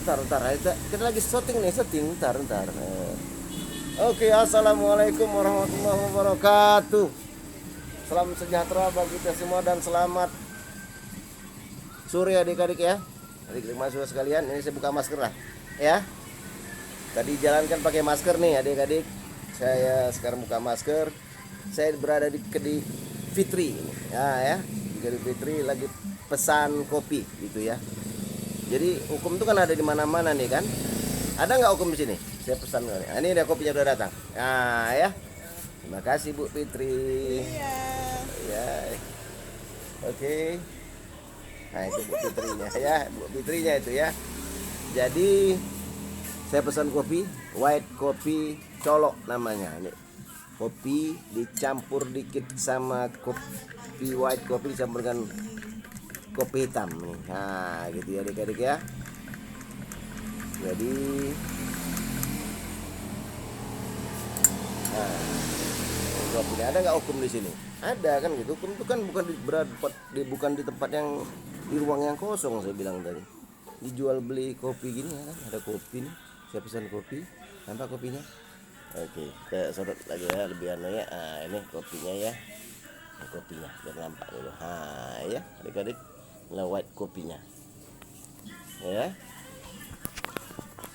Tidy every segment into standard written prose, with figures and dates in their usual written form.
Ntar, kita lagi syuting nih, ntar. Oke, assalamualaikum warahmatullahi wabarakatuh. Salam sejahtera bagi kita semua dan selamat sore adik-adik ya. Adik-adik mahasiswa sekalian, ini saya buka masker lah ya. Tadi jalankan pakai masker nih adik-adik. Saya sekarang buka masker. Saya berada di Kedai Fitri ya. Di Kedai Fitri lagi pesan kopi gitu ya. Jadi hukum itu kan ada di mana-mana nih kan. Ada nggak hukum di sini? Saya pesan nih. Ini ada kopinya udah datang. Nah ya. Terima kasih Bu Fitri. Iya. Ya. Oke. Nah itu Bu Fitrinya ya, Bu Fitrinya itu ya. Jadi saya pesan kopi, white kopi colok namanya. Ini kopi dicampur dikit sama kopi white kopi dicampur dengan kopi hitam nih. Nah gitu ya adik-adik ya. Jadi kopi ada nggak hukum di sini? Ada kan gitu. Hukum itu kan bukan di tempat yang di ruang yang kosong, saya bilang tadi. Dijual beli kopi gini ya kan, ada kopi nih. Saya pesan kopi, nampak kopinya. Oke, kita sorot lagi ya lebih anu ya. Nah, ini kopinya ya. Ini kopinya biar nampak dulu. Nah, ya, adik-adik. Ini white kopinya. Ya.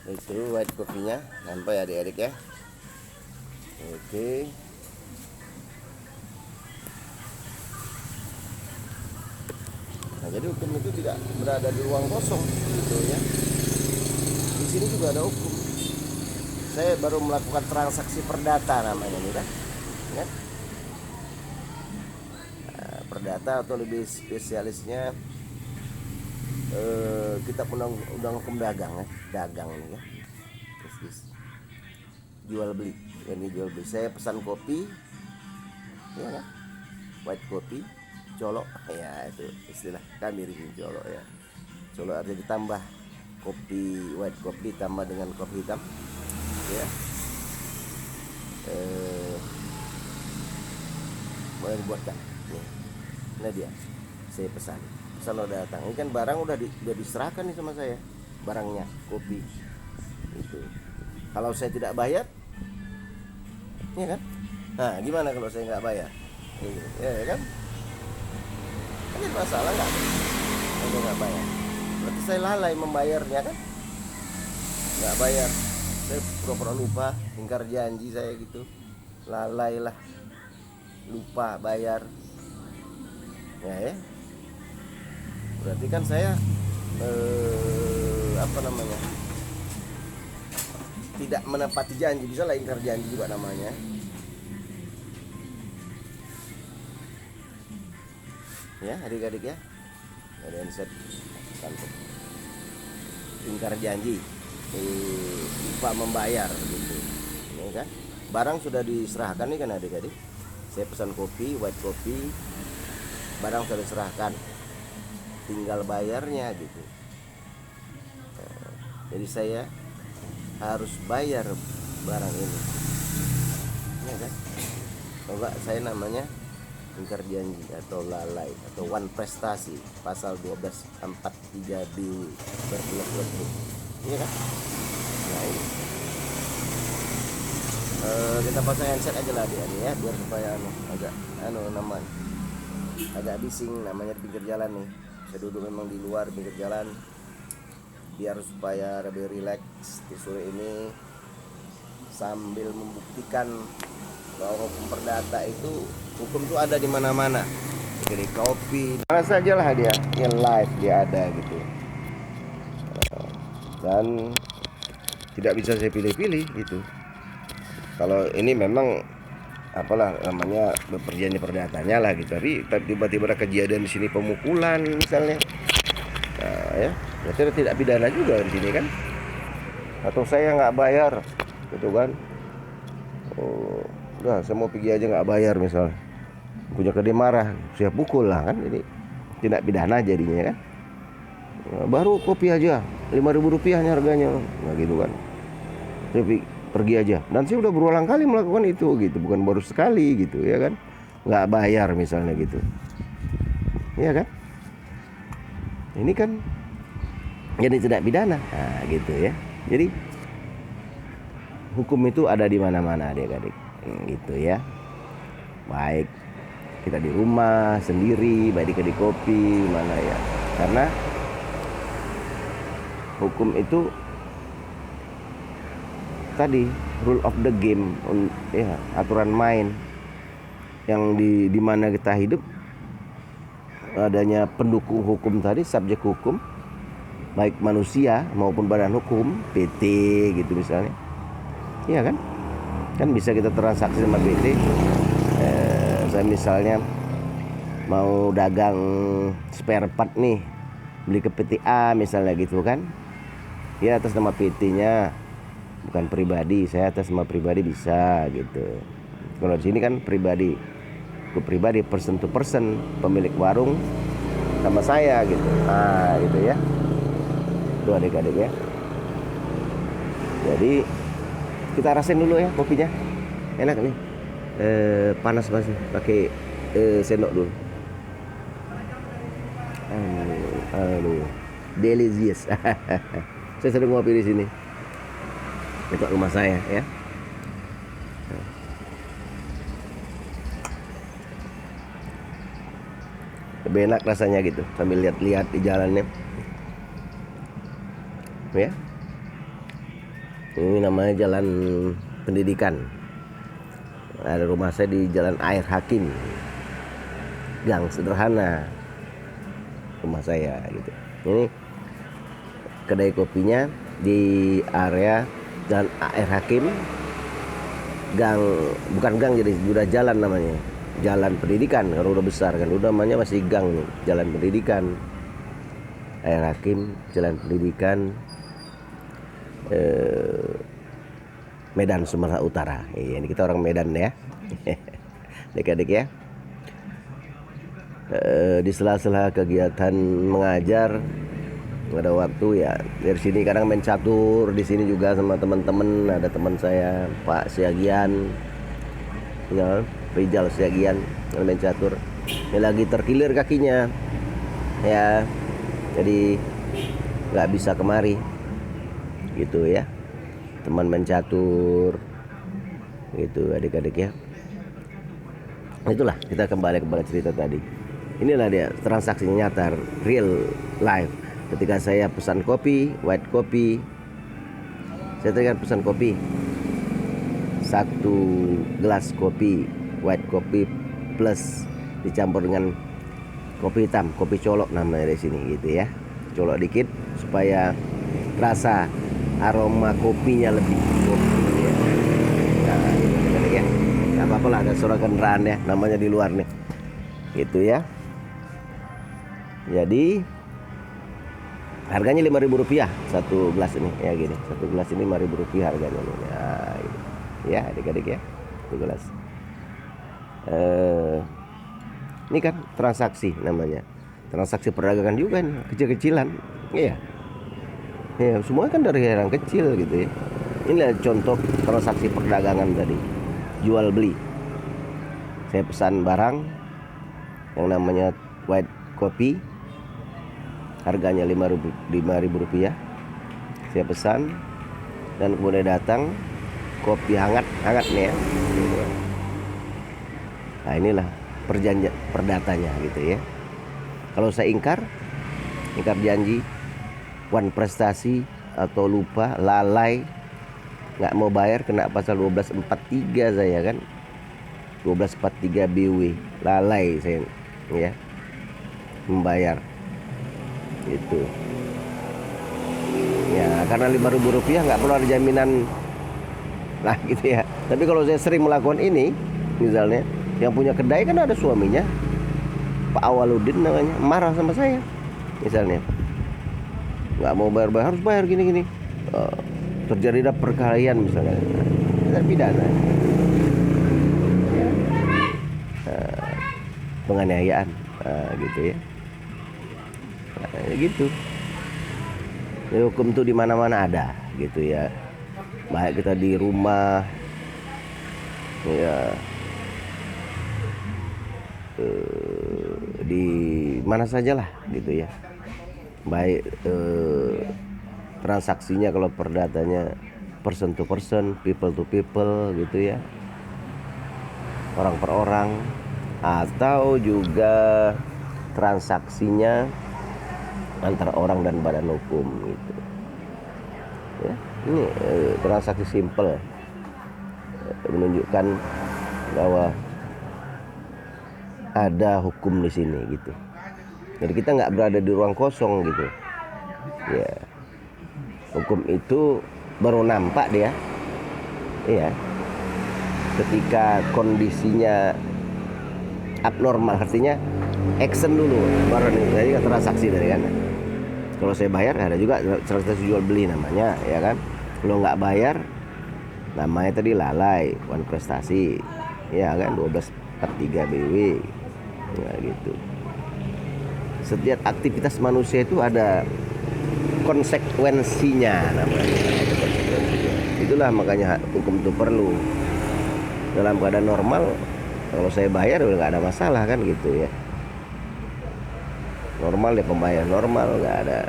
Itu white kopinya, nampak ya adik-adik ya. Oke. Nah, jadi hukum itu tidak berada di ruang kosong gitu ya. Di sini juga ada hukum. Saya baru melakukan transaksi perdata namanya nih kan. Ya. Nah, perdata atau lebih spesialisnya kita undang hukum dagang ya. Dagang nih ya. Terus jual beli. Ini jual beli. Saya pesan kopi. Ya kan? White kopi colok ya, itu istilah kami di sini colok ya. Colok artinya ditambah kopi white kopi ditambah dengan kopi hitam ya. Boleh dibuatkan nih. Ini dia saya pesan udah datang. Ini kan barang udah diserahkan nih sama saya, barangnya kopi itu. Kalau saya tidak bayar ya kan, nah gimana kalau saya nggak bayar ya kan? Ini masalah nggak? Saya nggak bayar, berarti saya lalai membayarnya kan? Nggak bayar, saya pura-pura lupa, ingkar janji saya gitu, lalai lah, lupa bayar, ya. Berarti kan saya tidak menepati janji, bisa lah ingkar janji juga namanya. Ya adik-adik ya, ada yang set ingkar janji, lupa membayar gitu. Ini kan barang sudah diserahkan nih kan adik-adik. Saya pesan kopi white kopi, barang sudah diserahkan, tinggal bayarnya gitu. Jadi saya harus bayar barang ini ya kan. Kalau enggak saya namanya ingkar janji atau lalai atau wan prestasi, pasal 1243 BW berbelut-belut iya kan. Nah ini kita pasang handset aja lah dia ya, biar supaya agak agak bising namanya di pinggir jalan nih. Saya duduk memang di luar pinggir jalan biar supaya lebih rileks di sore ini sambil membuktikan bahwa hukum perdata itu hukum itu ada di mana-mana. Jadi kopi mana saja lah dia yang live dia ada gitu. Dan tidak bisa saya pilih-pilih gitu. Kalau ini memang apalah namanya perjanjian perdatanya lah gitu. Tapi tiba-tiba ada kejadian di sini pemukulan misalnya. Nah, ya tidak pidana juga di sini kan. Atau saya nggak bayar gitu kan. Oh, udah saya mau pergi aja nggak bayar misalnya, punya kedai marah saya pukul lah kan, jadi tidak pidana jadinya kan. Nah, baru kopi aja 5.000 rupiah harganya, nah gitu kan. Saya pergi aja dan saya udah berulang kali melakukan itu gitu, bukan baru sekali gitu ya kan, nggak bayar misalnya gitu ya kan. Ini kan jadi tidak pidana. Nah, gitu ya. Jadi hukum itu ada di mana-mana adik-adik, gitu ya. Baik kita di rumah sendiri, baik di kedai kopi, mana ya. Karena hukum itu tadi rule of the game, ya, aturan main yang di mana kita hidup. Adanya pendukung hukum tadi, subjek hukum, baik manusia maupun badan hukum, PT gitu misalnya. Iya kan? Kan bisa kita transaksi sama PT. Saya misalnya mau dagang spare part nih, beli ke PT A misalnya gitu kan. Ya atas nama PT-nya, bukan pribadi. Saya atas nama pribadi bisa gitu. Kalau di sini kan pribadi, ke pribadi, person to person, pemilik warung sama saya gitu. Nah, gitu ya. Itu adik-adik ya. Jadi kita rasain dulu ya kopinya. Enak nih. Panas masih, pakai sendok dulu. Aduh, delicious. Saya sering ngopi di sini. Dekat rumah saya ya. Lebih enak rasanya gitu, sambil lihat-lihat di jalannya. Ya. Ini namanya Jalan Pendidikan. Ada rumah saya di Jalan Air Hakim, gang sederhana rumah saya gitu. Ini kedai kopinya di area Jalan Air Hakim, gang, bukan gang, jadi udah jalan namanya, Jalan Pendidikan. Kalau udah besar kan, udah namanya masih gang nih, Jalan Pendidikan, Air Hakim, Jalan Pendidikan, Medan, Sumatera Utara. Ini kita orang Medan ya. Adik-adik ya. Di sela-sela kegiatan mengajar, ada waktu ya dari sini kadang main catur di sini juga sama teman-teman. Ada teman saya Pak Siagian, ya, Rijal Siagian, main catur. Ini lagi terkilir kakinya ya, jadi nggak bisa kemari gitu ya. Teman main catur gitu adik-adik ya. Itulah, kita kembali kepada cerita tadi. Inilah dia transaksi nyata, real life. Ketika saya pesan kopi, white kopi, saya tadi pesan kopi, 1 gelas kopi white kopi plus dicampur dengan kopi hitam, kopi colok namanya di sini gitu ya. Colok dikit supaya rasa aroma kopinya lebih kopi ya. Nah, ya. Gak apa-apa lah, ada suara kendaraan ya, namanya di luar nih gitu ya. Jadi harganya Rp5.000 satu gelas ini ya, gini, satu gelas ini Rp5.000 harganya nih. Nah, gitu. Ya adik-adik ya, satu gelas. Ini kan transaksi namanya, transaksi perdagangan juga nih, kecil-kecilan, iya. Ya, semua kan dari yang kecil gitu ya. Inilah contoh transaksi perdagangan tadi, jual beli. Saya pesan barang yang namanya white kopi, harganya Rp5.000. Saya pesan dan kemudian datang kopi hangat nih ya. Nah, inilah perjanjian perdatanya gitu ya. Kalau saya ingkar janji, wan prestasi atau lupa, lalai, nggak mau bayar, kena pasal 1243 saya kan, 1243 BW, lalai saya ya membayar itu ya, karena Rp5.000 nggak perlu ada jaminan lah gitu ya. Tapi kalau saya sering melakukan ini, misalnya yang punya kedai kan ada suaminya, Pak Awaludin namanya, marah sama saya misalnya, nggak mau bayar, harus bayar gini-gini, terjadi perkelahian misalnya, kita pidana, penganiayaan gitu ya. Gitu ya, hukum tuh di mana-mana ada gitu ya, baik kita di rumah ya, di mana sajalah gitu ya, baik transaksinya kalau perdatanya person to person, people to people gitu ya, orang per orang, atau juga transaksinya antara orang dan badan hukum gitu ya. Ini transaksi simple menunjukkan bahwa ada hukum di sini gitu. Jadi kita nggak berada di ruang kosong gitu ya. Hukum itu baru nampak dia ya ketika kondisinya abnormal, artinya action dulu baru nih. Jadi transaksi dari kan, kalau saya bayar ada juga transaksi jual beli namanya ya kan. Kalau nggak bayar namanya tadi lalai, bukan prestasi ya kan, 1243 BW ya gitu. Setiap aktivitas manusia itu ada konsekuensinya namanya. Itulah makanya hukum itu perlu. Dalam keadaan normal kalau saya bayar udah nggak ada masalah kan gitu ya. Normal ya, pembayar normal, nggak ada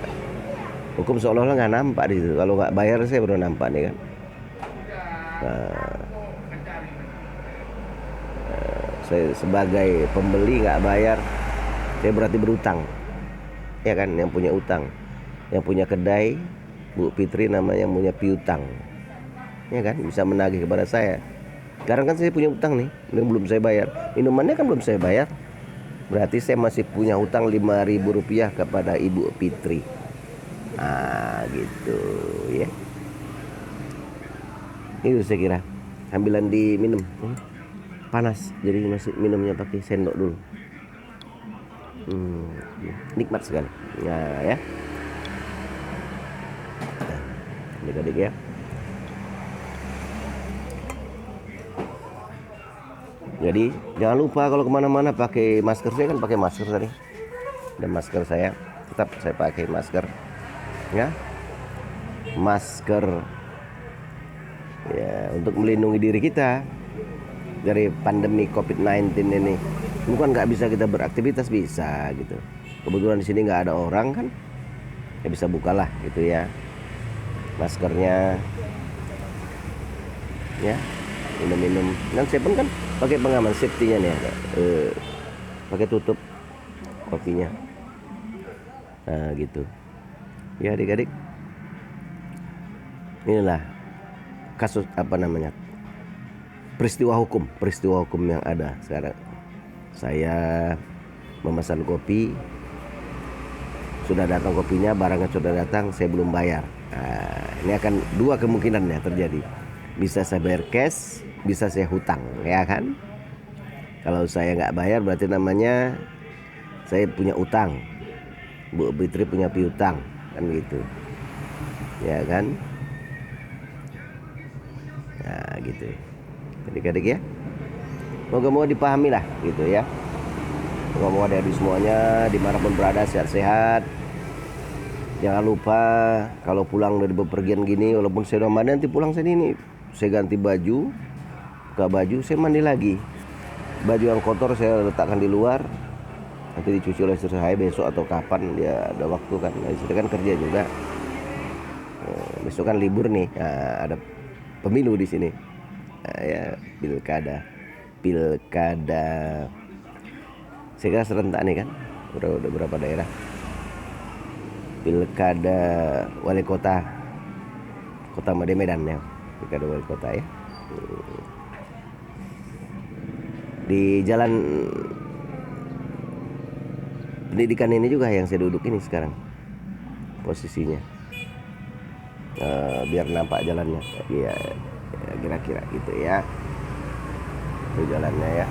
hukum, seolah-olah nggak nampak di situ. Kalau nggak bayar saya baru nampak nih kan. Saya sebagai pembeli nggak bayar, saya berarti berutang ya kan. Yang punya utang, yang punya kedai Bu Fitri namanya punya piutang ya kan, bisa menagih kepada saya. Sekarang kan saya punya utang nih, ini belum saya bayar, minumannya kan belum saya bayar, berarti saya masih punya utang Rp5.000 kepada Ibu Fitri. Gitu ya. Itu saya kira ambilan diminum panas, jadi masih minumnya pakai sendok dulu. Nikmat sekali ya. Adik-adik ya, jadi jangan lupa kalau kemana-mana pakai masker. Saya kan pakai masker tadi, dan masker saya tetap saya pakai masker ya, masker ya untuk melindungi diri kita dari pandemi COVID-19 ini. Bukan nggak bisa kita beraktivitas, bisa gitu. Kebetulan di sini nggak ada orang kan, ya bisa bukalah gitu ya maskernya ya, minum-minum. Dan saya pun kan pakai pengaman safety-nya nih, pakai tutup kopinya. Gitu ya adik-adik. Inilah kasus peristiwa hukum yang ada sekarang. Saya memesan kopi, sudah datang kopinya, barangnya sudah datang, saya belum bayar. Ini akan dua kemungkinannya terjadi. Bisa saya bayar cash, bisa saya hutang ya kan. Kalau saya nggak bayar berarti namanya saya punya utang, Bu Fitri punya piutang kan gitu ya kan. Gitu adik-adik ya, moga-moga dipahami lah gitu ya. Moga-moga dari semuanya dimanapun berada sehat-sehat. Jangan lupa kalau pulang dari bepergian gini, walaupun saya udah mandi, nanti pulang sini nih saya ganti baju, buka baju, saya mandi lagi. Baju yang kotor saya letakkan di luar, nanti dicuci oleh istri saya besok atau kapan dia ada waktu kan. Istri kan kerja juga, besok kan libur nih. Ada pemilu di sini ya, pilkada saya kira serentak nih kan, udah berapa daerah pilkada wali kota Medan ya, pilkada wali kota ya. Di jalan pendidikan ini juga yang saya duduk ini sekarang posisinya, biar nampak jalannya ya, kira-kira gitu ya. Itu jalannya ya,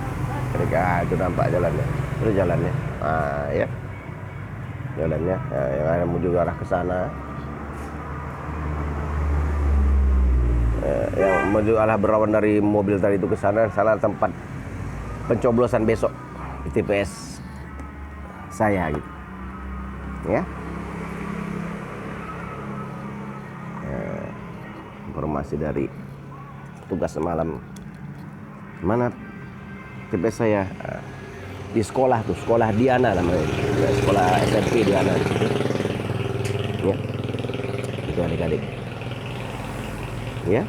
ketika itu nampak jalannya, itu jalannya ya, jalannya yang ada menuju arah ke sana, yang menuju arah berlawan dari mobil tadi itu ke sana tempat pencoblosan besok di TPS saya gitu ya. Informasi dari tugas semalam, mana TPS saya di sekolah tuh, sekolah Diana namanya ya, sekolah SMP Diana ya. itu adik-adik ya.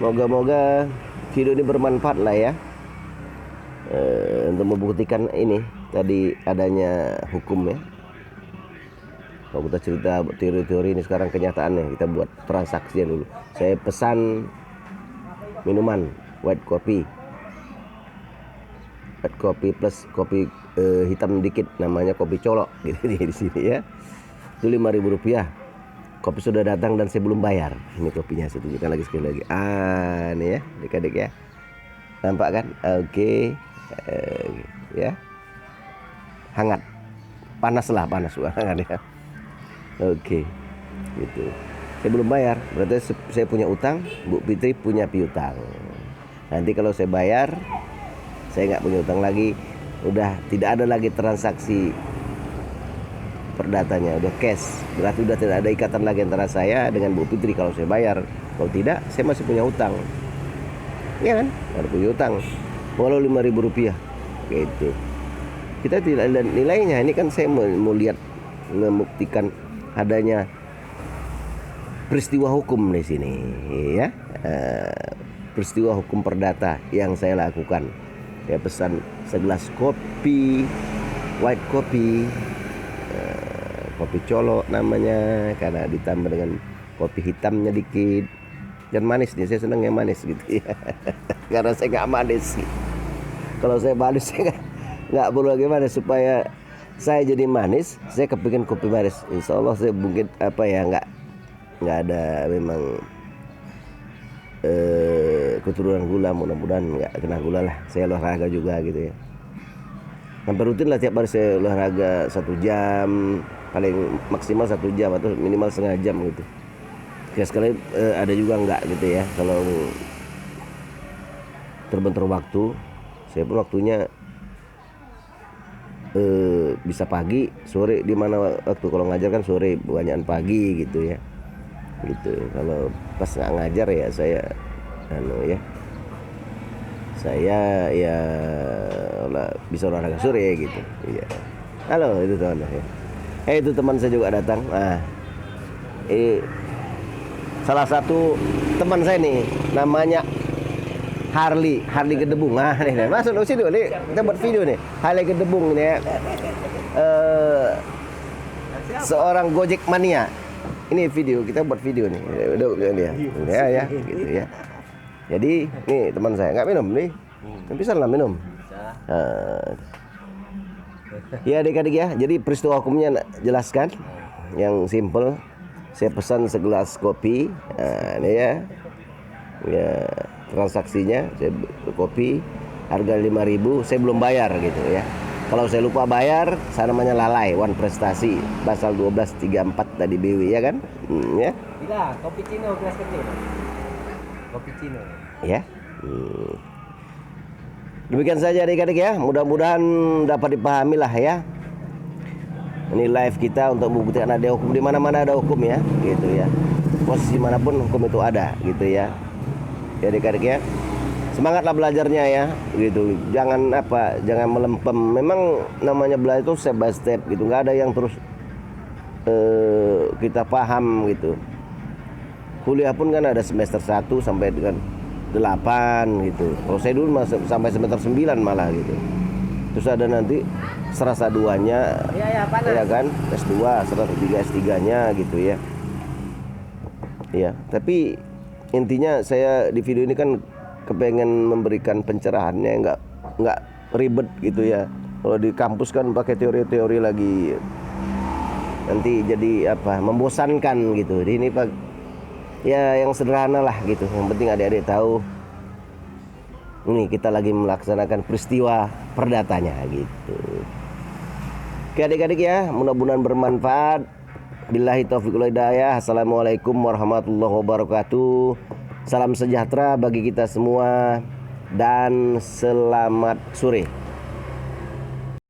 Moga-moga video ini bermanfaat lah ya, untuk membuktikan ini tadi adanya hukum ya. Kalau kita cerita teori-teori ini, sekarang kenyataannya kita buat transaksi dulu. Saya pesan minuman white coffee plus kopi hitam dikit, namanya kopi colok gitu di sini ya. Itu Rp5.000. Kopi sudah datang dan saya belum bayar. Ini kopinya, saya tunjukkan lagi sekali lagi. Nih ya, adik-adik ya. Nampak kan? Oke. Ya. Hangat. Panas hangat ya. Oke. Gitu. Saya belum bayar, berarti saya punya utang, Bu Fitri punya piutang. Nanti kalau saya bayar, saya nggak punya utang lagi. Udah tidak ada lagi transaksi perdatanya, udah cash. Berarti udah tidak ada ikatan lagi antara saya dengan Bu Fitri kalau saya bayar. Kalau tidak, saya masih punya utang. Iya kan? Ada punya utang. Walau Rp5.000 gitu. Kita tidak ada nilainya. Ini kan saya mau lihat, membuktikan adanya peristiwa hukum di sini ya. Peristiwa hukum perdata yang saya lakukan. Saya pesan segelas kopi white coffee, kopi colok namanya, karena ditambah dengan kopi hitamnya dikit dan manis nih. Saya senang yang manis gitu ya. Karena saya nggak manis. Kalau saya manis saya nggak perlu bagaimana supaya saya jadi manis. Saya kepingin kopi manis. Insya Allah saya mungkin nggak ada memang keturunan gula, mudah-mudahan nggak kena gula lah. Saya olahraga juga gitu ya. Hampir rutin lah tiap hari saya olahraga 1 jam, paling maksimal 1 jam atau minimal setengah jam gitu. Sekali ada juga enggak gitu ya. Kalau terbentur waktu, saya pun waktunya bisa pagi, sore. Di mana waktu kalau ngajar kan sore, banyakan pagi gitu ya. Gitu. Kalau pas nggak ngajar ya saya saya ya bisa olahraga sore gitu. Iya. Halo, itu teman ya. Itu teman saya juga datang. Salah satu teman saya nih, namanya Harley Gedebung. Nih, masuk ke sini nih, kita buat video nih. Harley Gedebung ini ya. Seorang Gojek mania. Ini video, kita buat video nih. Ya, gitu ya. Jadi, nih teman saya nggak minum nih. Bisa lah minum. Ya adik-adik ya. Jadi peristiwa hukumnya jelaskan yang simple. Saya pesan segelas kopi. Ini ya. Ya, transaksinya saya kopi harga 5.000, saya belum bayar gitu ya. Kalau saya lupa bayar, saya namanya lalai, wan prestasi, pasal 1234 tadi BW ya kan? Ya. Bila kopi Cino kelas kecil. Kopi Cino. Ya. Demikian saja adik-adik ya. Mudah-mudahan dapat dipahami lah ya. Ini live kita untuk membuktikan ada hukum, di mana-mana ada hukum ya, gitu ya. Posisi manapun hukum itu ada, gitu ya. Ya adik-adik ya. Semangatlah belajarnya ya, gitu. Jangan melempem. Memang namanya belajar itu step by step gitu. Nggak ada yang terus kita paham gitu. Kuliah pun kan ada semester 1 sampai dengan 8 gitu. Kalau saya dulu sampai semester 9 malah gitu. Terus ada nanti serasa 2-nya, ya kan, S2, serasa 3 S3-nya gitu ya. Iya, tapi intinya saya di video ini kan kepengen memberikan pencerahannya, nggak ribet gitu ya. Kalau di kampus kan pakai teori-teori lagi, nanti jadi membosankan gitu. Di ini Pak ya yang sederhana lah gitu. Yang penting adik-adik tahu ini kita lagi melaksanakan peristiwa perdatanya gitu. Oke adik-adik ya, mudah-mudahan bermanfaat. Billahi taufiq wal hidayah. Assalamualaikum warahmatullahi wabarakatuh. Salam sejahtera bagi kita semua dan selamat sore.